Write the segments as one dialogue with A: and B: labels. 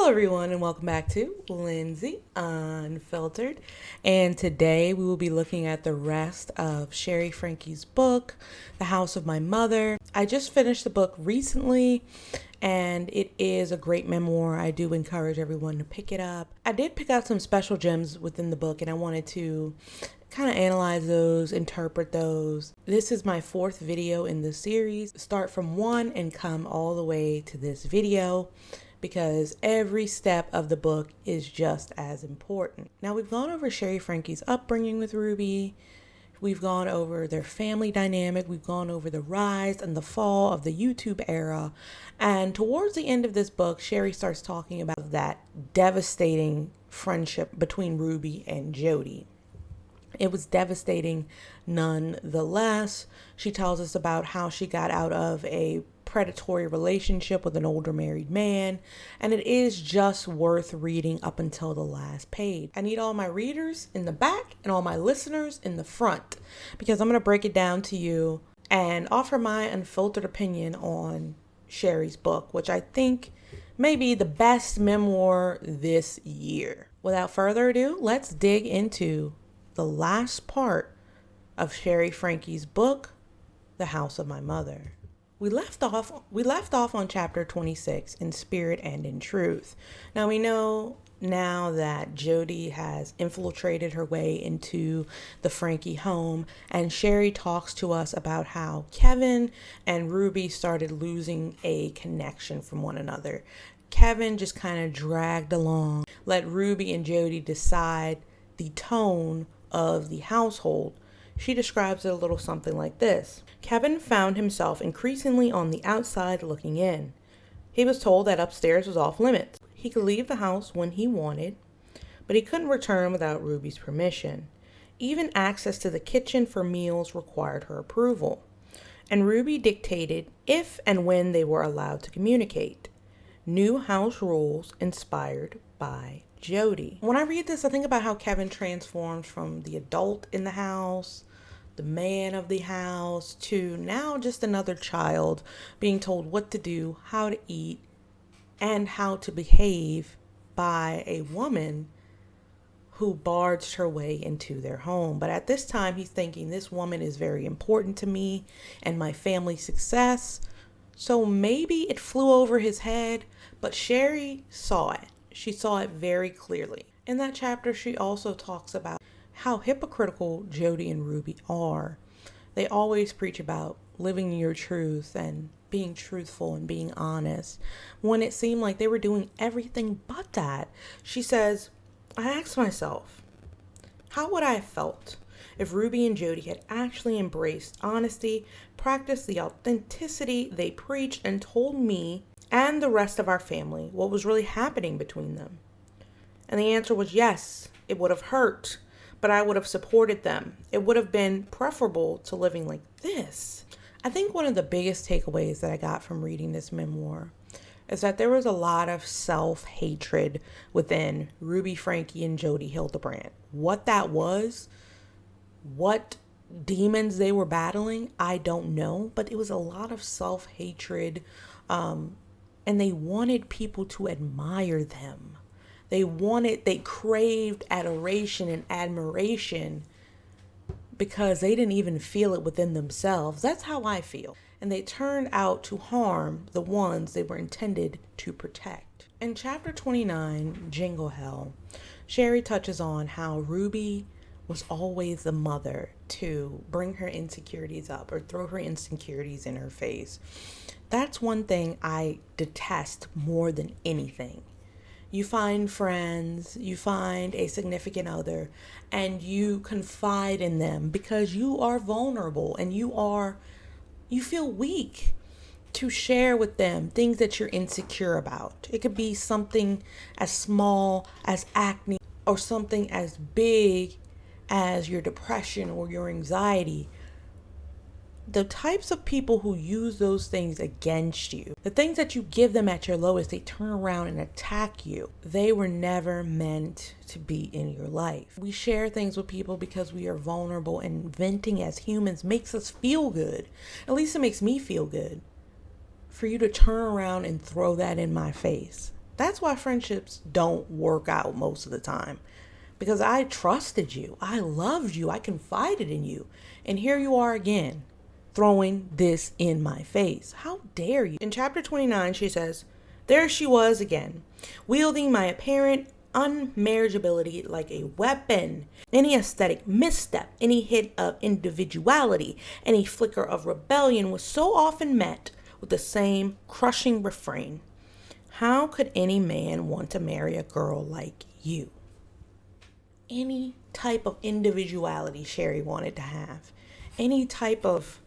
A: Hello everyone and welcome back to Lindsay Unfiltered, and today we will be looking at the rest of Shari Franke's book, The House of My Mother. I just finished the book recently and it is a great memoir. I do encourage everyone to pick it up. I did pick out some special gems within the book and I wanted to kind of analyze those, interpret those. This is my fourth video in the series. Start from one and come all the way to this video, because every step of the book is just as important. Now, we've gone over Shari Franke's upbringing with Ruby. We've gone over their family dynamic. We've gone over the rise and the fall of the YouTube era. And towards the end of this book, Shari starts talking about that devastating friendship between Ruby and Jodi. It was devastating nonetheless. She tells us about how she got out of a predatory relationship with an older married man, and it is just worth reading up until the last page. I need all my readers in the back and all my listeners in the front, because I'm going to break it down to you and offer my unfiltered opinion on Shari's book, which I think may be the best memoir this year. Without further ado, let's dig into the last part of Shari Franke's book, The House of My Mother. We left off on chapter 26, In Spirit and in Truth. Now we know now that Jodi has infiltrated her way into the Franke home, and Shari talks to us about how Kevin and Ruby started losing a connection from one another. Kevin just kind of dragged along, let Ruby and Jodi decide the tone of the household. She describes it a little something like this. Kevin found himself increasingly on the outside looking in. He was told that upstairs was off limits. He could leave the house when he wanted, but he couldn't return without Ruby's permission. Even access to the kitchen for meals required her approval. And Ruby dictated if and when they were allowed to communicate. New house rules inspired by Jodi. When I read this, I think about how Kevin transforms from the adult in the house, the man of the house, to now just another child being told what to do, how to eat, and how to behave by a woman who barged her way into their home. But at this time, he's thinking, this woman is very important to me and my family's success. So maybe it flew over his head, but Shari saw it. She saw it very clearly. In that chapter, she also talks about how hypocritical Jodi and Ruby are. They always preach about living your truth and being truthful and being honest, when it seemed like they were doing everything but that. She says, I asked myself, how would I have felt if Ruby and Jodi had actually embraced honesty, practiced the authenticity they preached, and told me and the rest of our family what was really happening between them? And the answer was yes, it would have hurt, but I would have supported them. It would have been preferable to living like this. I think one of the biggest takeaways that I got from reading this memoir is that there was a lot of self-hatred within Ruby Franke and Jodi Hildebrandt. What that was, what demons they were battling, I don't know, but it was a lot of self-hatred, and they wanted people to admire them. They craved adoration and admiration because they didn't even feel it within themselves. That's how I feel. And they turned out to harm the ones they were intended to protect. In chapter 29, Jingle Hell, Shari touches on how Ruby was always the mother to bring her insecurities up or throw her insecurities in her face. That's one thing I detest more than anything. You find friends, you find a significant other, and you confide in them because you are vulnerable and you feel weak to share with them things that you're insecure about. It could be something as small as acne or something as big as your depression or your anxiety. The types of people who use those things against you, the things that you give them at your lowest, they turn around and attack you. They were never meant to be in your life. We share things with people because we are vulnerable, and venting as humans makes us feel good. At least it makes me feel good. For you to turn around and throw that in my face, That's why friendships don't work out most of the time. Because I trusted you. I loved you. I confided in you. And here you are again, throwing this in my face. How dare you? In chapter 29, she says, there she was again, wielding my apparent unmarriageability like a weapon. Any aesthetic misstep, any hint of individuality, any flicker of rebellion was so often met with the same crushing refrain. How could any man want to marry a girl like you? Any type of individuality Shari wanted to have, any type of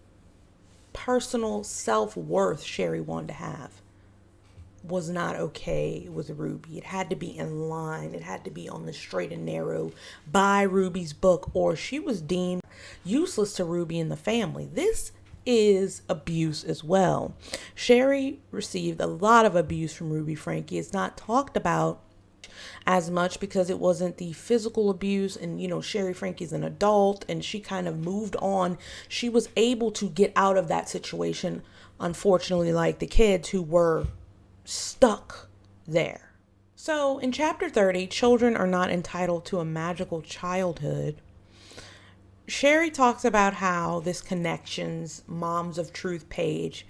A: personal self-worth Shari wanted to have, was not okay with Ruby. It had to be in line. It had to be on the straight and narrow by Ruby's book, or she was deemed useless to Ruby and the family. This is abuse as well. Shari received a lot of abuse from Ruby Franke. It's not talked about as much because it wasn't the physical abuse, and Shari Franke is an adult and she kind of moved on. She was able to get out of that situation, unfortunately, like the kids who were stuck there. So in chapter 30, children are not entitled to a magical childhood. Shari talks about how this Connections Moms of Truth page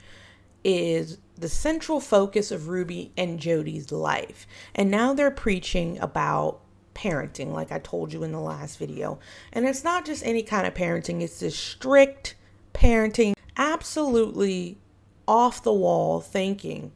A: is the central focus of Ruby and Jodi's life. And now they're preaching about parenting, like I told you in the last video. And it's not just any kind of parenting. It's this strict parenting, absolutely off the wall thinking.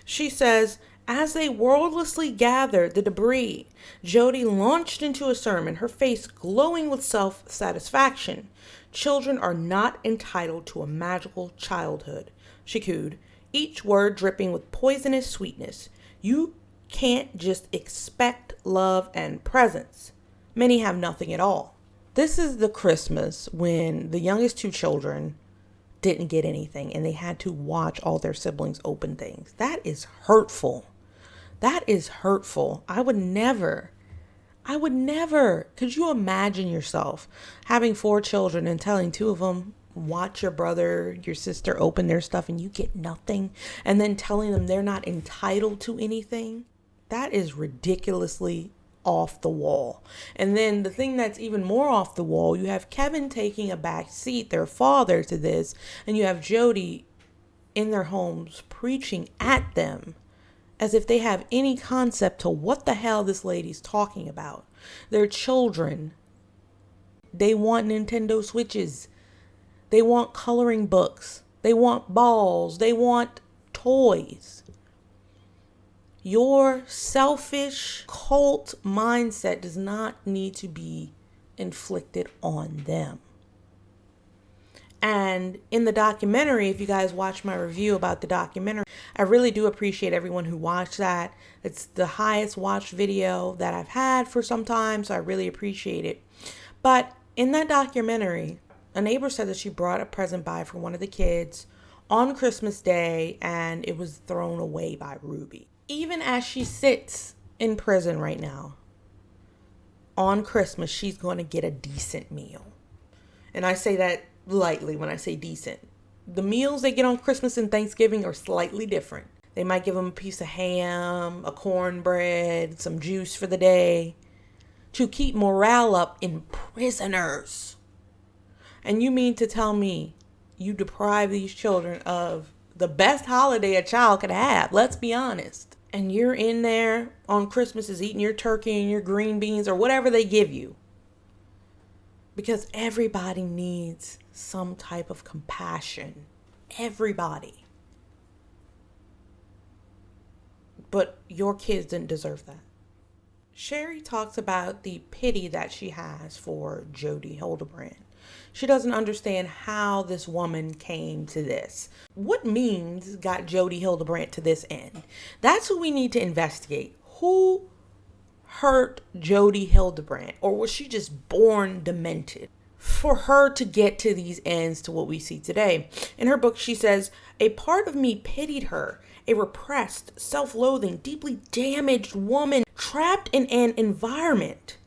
A: She says, as they wordlessly gathered the debris, Jodi launched into a sermon, her face glowing with self-satisfaction. Children are not entitled to a magical childhood, she cooed, each word dripping with poisonous sweetness. You can't just expect love and presents. Many have nothing at all. This is the Christmas when the youngest two children didn't get anything and they had to watch all their siblings open things. That is hurtful. That is hurtful. I would never. Could you imagine yourself having 4 children and telling 2 of them, watch your brother, your sister open their stuff and you get nothing, and then telling them they're not entitled to anything? That is ridiculously off the wall. And then the thing that's even more off the wall, you have Kevin taking a back seat, their father, to this, and you have Jodi in their homes preaching at them as if they have any concept to what the hell this lady's talking about. Their children, they want Nintendo Switches. They want coloring books. They want balls. They want toys. Your selfish cult mindset does not need to be inflicted on them. And in the documentary, if you guys watch my review about the documentary, I really do appreciate everyone who watched that. It's the highest watched video that I've had for some time, so I really appreciate it. But in that documentary, a neighbor said that she brought a present by for one of the kids on Christmas Day, and it was thrown away by Ruby. Even as she sits in prison right now, on Christmas, she's going to get a decent meal. And I say that lightly when I say decent. The meals they get on Christmas and Thanksgiving are slightly different. They might give them a piece of ham, a cornbread, some juice for the day to keep morale up in prisoners. And you mean to tell me you deprive these children of the best holiday a child could have? Let's be honest. And you're in there on Christmas is eating your turkey and your green beans or whatever they give you. Because everybody needs some type of compassion. Everybody. But your kids didn't deserve that. Shari talks about the pity that she has for Jodi Hildebrandt. She doesn't understand how this woman came to this. What means got Jodi Hildebrandt to this end? That's who we need to investigate. Who hurt Jodi Hildebrandt? Or was she just born demented for her to get to these ends to what we see today? In her book, she says, a part of me pitied her, a repressed, self-loathing, deeply damaged woman trapped in an environment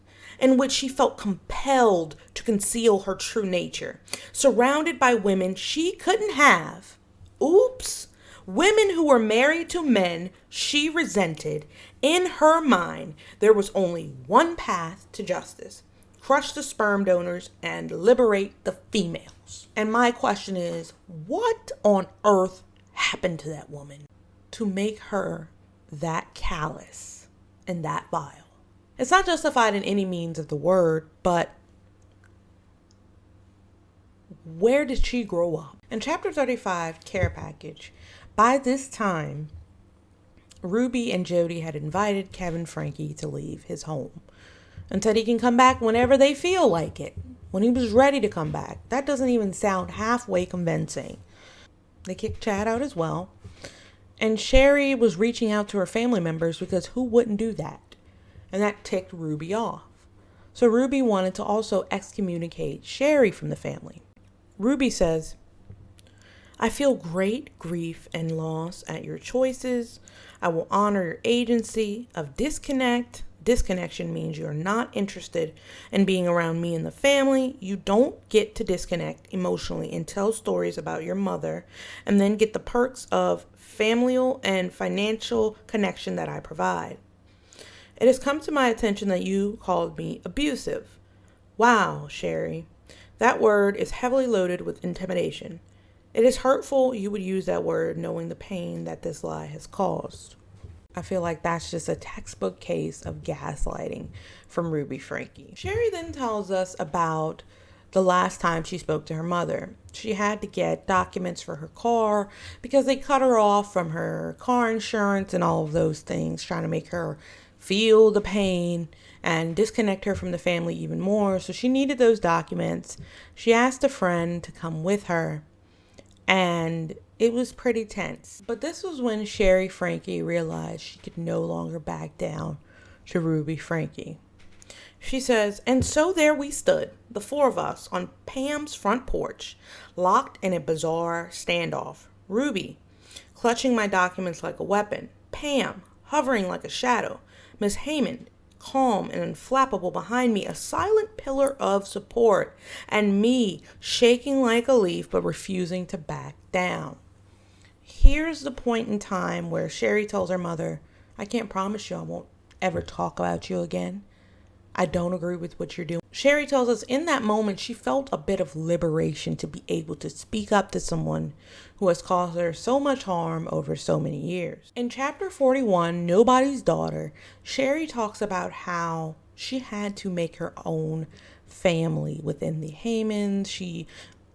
A: in which she felt compelled to conceal her true nature, surrounded by women she couldn't have. Oops. Women who were married to men she resented. In her mind, there was only one path to justice: crush the sperm donors and liberate the females. And my question is, what on earth happened to that woman to make her that callous and that vile? It's not justified in any means of the word, but where did she grow up? In chapter 35, Care Package, by this time, Ruby and Jodi had invited Kevin Franke to leave his home and said he can come back whenever they feel like it, when he was ready to come back. That doesn't even sound halfway convincing. They kicked Chad out as well. And Shari was reaching out to her family members because who wouldn't do that? And that ticked Ruby off. So Ruby wanted to also excommunicate Shari from the family. Ruby says, I feel great grief and loss at your choices. I will honor your agency of disconnect. Disconnection means you're not interested in being around me and the family. You don't get to disconnect emotionally and tell stories about your mother and then get the perks of familial and financial connection that I provide. It has come to my attention that you called me abusive. Wow, Shari. That word is heavily loaded with intimidation. It is hurtful you would use that word knowing the pain that this lie has caused. I feel like that's just a textbook case of gaslighting from Ruby Franke. Shari then tells us about the last time she spoke to her mother. She had to get documents for her car because they cut her off from her car insurance and all of those things, trying to make her feel the pain and disconnect her from the family even more. So she needed those documents. She asked a friend to come with her, and it was pretty tense. But this was when Shari Franke realized she could no longer back down to Ruby Franke. She says, and so there we stood, the four of us, on Pam's front porch, locked in a bizarre standoff. Ruby, clutching my documents like a weapon. Pam, hovering like a shadow. Miss Heyman, calm and unflappable behind me, a silent pillar of support. And me, shaking like a leaf but refusing to back down. Here's the point in time where Shari tells her mother, I can't promise you I won't ever talk about you again. I don't agree with what you're doing. Shari tells us in that moment she felt a bit of liberation to be able to speak up to someone who has caused her so much harm over so many years. In chapter 41, Nobody's Daughter, Shari talks about how she had to make her own family within the Heymans. She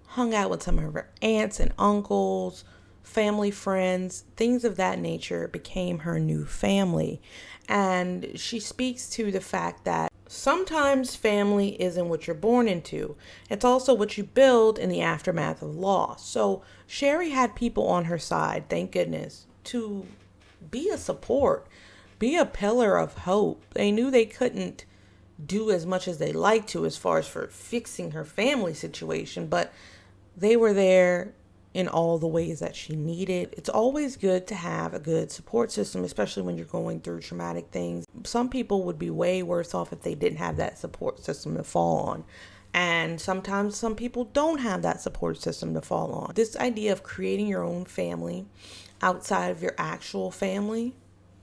A: hung out with some of her aunts and uncles, family friends, things of that nature became her new family. And she speaks to the fact that sometimes family isn't what you're born into. It's also what you build in the aftermath of loss. So Shari had people on her side, thank goodness, to be a support, be a pillar of hope. They knew they couldn't do as much as they liked to as far as for fixing her family situation, but they were there in all the ways that she needed. It's always good to have a good support system, especially when you're going through traumatic things. Some people would be way worse off if they didn't have that support system to fall on. And sometimes some people don't have that support system to fall on. This idea of creating your own family outside of your actual family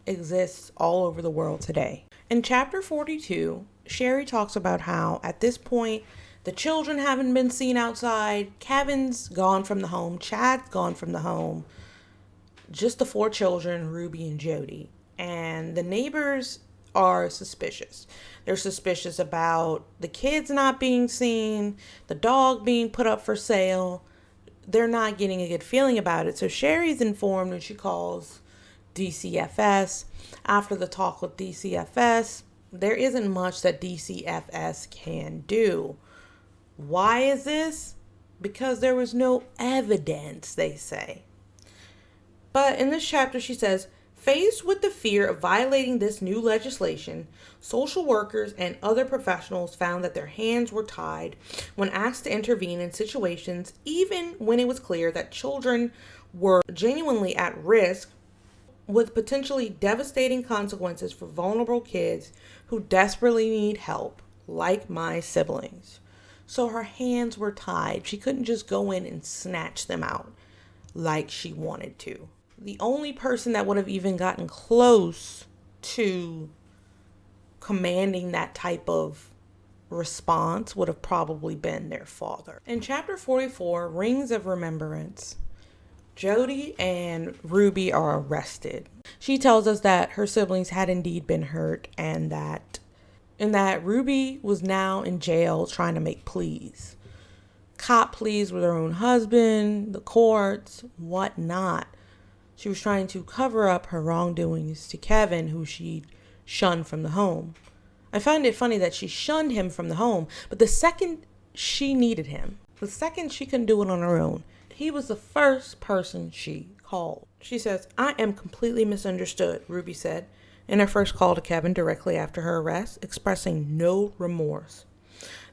A: exists all over the world today. In chapter 42, Shari talks about how at this point, the children haven't been seen outside. Kevin's gone from the home. Chad's gone from the home. Just the four children, Ruby and Jodi. And the neighbors are suspicious. They're suspicious about the kids not being seen, the dog being put up for sale. They're not getting a good feeling about it. So Shari's informed when she calls DCFS. After the talk with DCFS, there isn't much that DCFS can do. Why is this? Because there was no evidence, they say. But in this chapter, she says, faced with the fear of violating this new legislation, social workers and other professionals found that their hands were tied when asked to intervene in situations, even when it was clear that children were genuinely at risk, with potentially devastating consequences for vulnerable kids who desperately need help, like my siblings. So her hands were tied. She couldn't just go in and snatch them out like she wanted to. the only person that would have even gotten close to commanding that type of response would have probably been their father. In chapter 44, Rings of Remembrance, Jodi and Ruby are arrested. She tells us that her siblings had indeed been hurt and that Ruby was now in jail trying to make pleas. Cop pleas with her own husband, the courts, whatnot. She was trying to cover up her wrongdoings to Kevin, who she shunned from the home. I find it funny that she shunned him from the home, but the second she needed him, the second she couldn't do it on her own, he was the first person she called. She says, "I am completely misunderstood," Ruby said in her first call to Kevin directly after her arrest, expressing no remorse.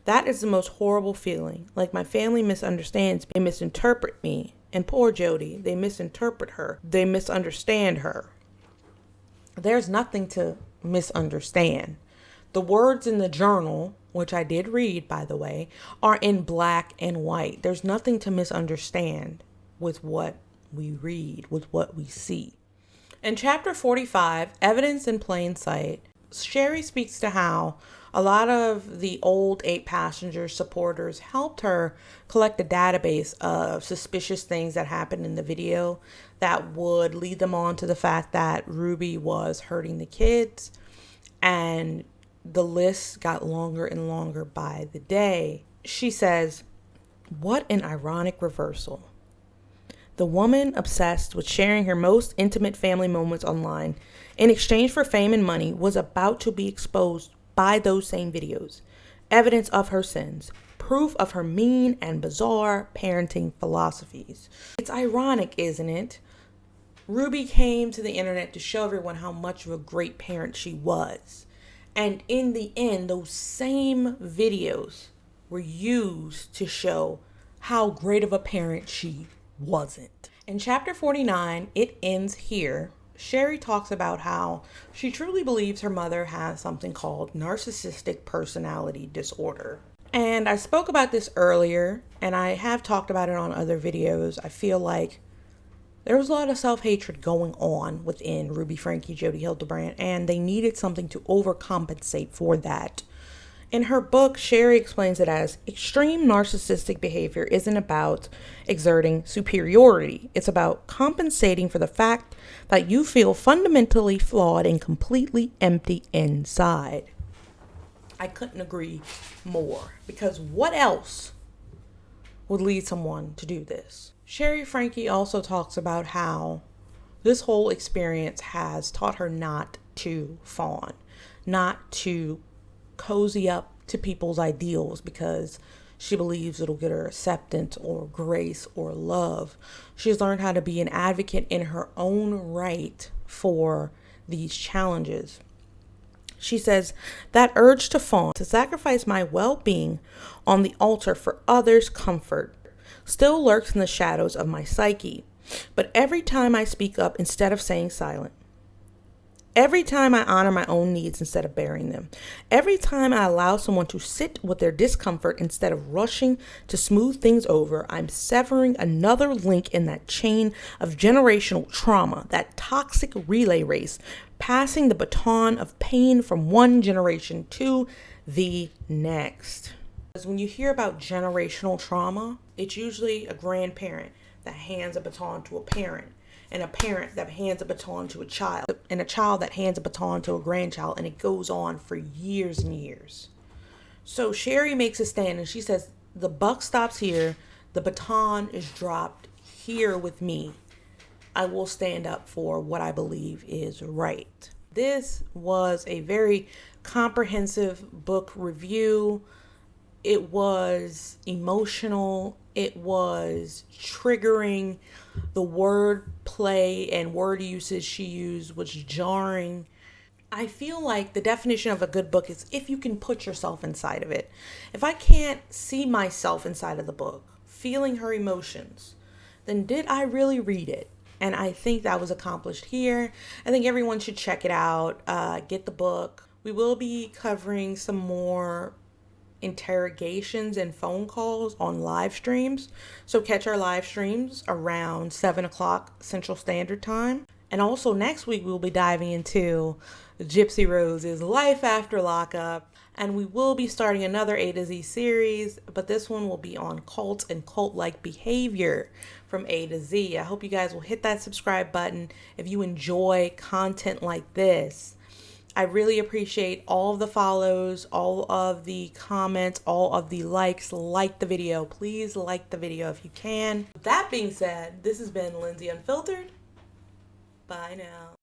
A: "That is the most horrible feeling. Like my family misunderstands me. They misinterpret me. And poor Jodi, they misinterpret her. They misunderstand her." There's nothing to misunderstand. The words in the journal, which I did read, by the way, are in black and white. There's nothing to misunderstand with what we read, with what we see. In chapter 45, Evidence in Plain Sight, Shari speaks to how a lot of the old 8 Passenger supporters helped her collect a database of suspicious things that happened in the video that would lead them on to the fact that Ruby was hurting the kids. And the list got longer and longer by the day. She says, "What an ironic reversal. The woman obsessed with sharing her most intimate family moments online in exchange for fame and money was about to be exposed by those same videos. Evidence of her sins. Proof of her mean and bizarre parenting philosophies." It's ironic, isn't it? Ruby came to the internet to show everyone how much of a great parent she was. And in the end, those same videos were used to show how great of a parent she wasn't. In chapter 49, it ends here. Shari talks about how she truly believes her mother has something called narcissistic personality disorder. And I spoke about this earlier, and I have talked about it on other videos. I feel like there was a lot of self-hatred going on within Ruby Franke, Jodi Hildebrandt, and they needed something to overcompensate for that. In her book, Shari explains it as extreme narcissistic behavior isn't about exerting superiority. It's about compensating for the fact that you feel fundamentally flawed and completely empty inside. I couldn't agree more, because what else would lead someone to do this? Shari Franke also talks about how this whole experience has taught her not to fawn, not to cozy up to people's ideals because she believes it'll get her acceptance or grace or love. She's learned how to be an advocate in her own right for these challenges. She says, "That urge to fawn, to sacrifice my well-being on the altar for others' comfort, still lurks in the shadows of my psyche. But every time I speak up instead of staying silent, every time I honor my own needs instead of bearing them, every time I allow someone to sit with their discomfort instead of rushing to smooth things over, I'm severing another link in that chain of generational trauma, that toxic relay race, passing the baton of pain from one generation to the next." Because when you hear about generational trauma, it's usually a grandparent that hands a baton to a parent, and a parent that hands a baton to a child, and a child that hands a baton to a grandchild, and it goes on for years and years. So Shari makes a stand, and she says, the buck stops here, the baton is dropped here with me. I will stand up for what I believe is right. This was a very comprehensive book review. It was emotional. It was triggering. The word play and word usage she used was jarring. I feel like the definition of a good book is if you can put yourself inside of it. If I can't see myself inside of the book, feeling her emotions, then did I really read it? And I think that was accomplished here. I think everyone should check it out, get the book. We will be covering some more interrogations and phone calls on live streams. So catch our live streams around 7 o'clock Central Standard Time. And also next week, we'll be diving into Gypsy Rose's life after lockup. And we will be starting another A to Z series, but this one will be on cults and cult-like behavior from A to Z. I hope you guys will hit that subscribe button if you enjoy content like this. I really appreciate all of the follows, all of the comments, all of the likes. Like the video. Please like the video if you can. That being said, this has been Lindsay Unfiltered. Bye now.